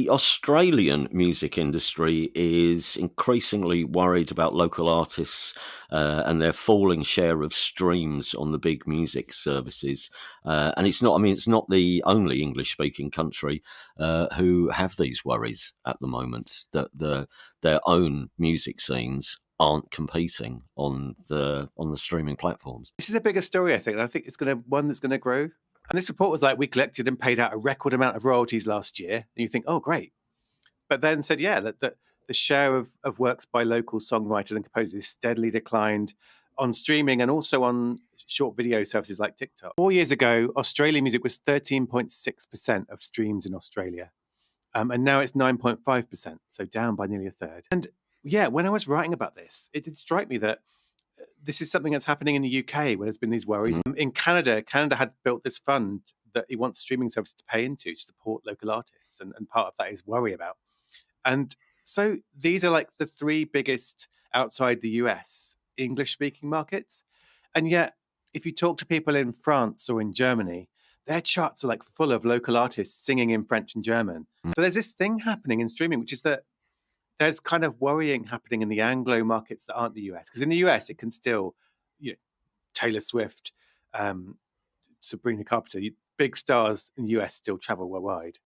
the Australian music industry is increasingly worried about local artists and their falling share of streams on the big music services. And it's not, I mean, it's not the only English speaking country who have these worries at the moment that their own music scenes aren't competing on the streaming platforms. This is a bigger story, I think. And I think it's one that's going to grow. And this report was like, we collected and paid out a record amount of royalties last year. And you think, oh, great. But then said, yeah, that the share of works by local songwriters and composers steadily declined on streaming and also on short video services like TikTok. 4 years ago, Australian music was 13.6% of streams in Australia. And now it's 9.5%, so down by nearly a third. And yeah, when I was writing about this, it did strike me that this is something that's happening in the UK where there's been these worries. In Canada had built this fund that it wants streaming services to pay into to support local artists. And part of that is worry about. And so these are like the three biggest outside the US English-speaking markets. And yet, if you talk to people in France or in Germany, their charts are like full of local artists singing in French and German. So there's this thing happening in streaming, which is that there's kind of worrying happening in the Anglo markets that aren't the US. Because in the US, it can still, Taylor Swift, Sabrina Carpenter, big stars in the US still travel worldwide.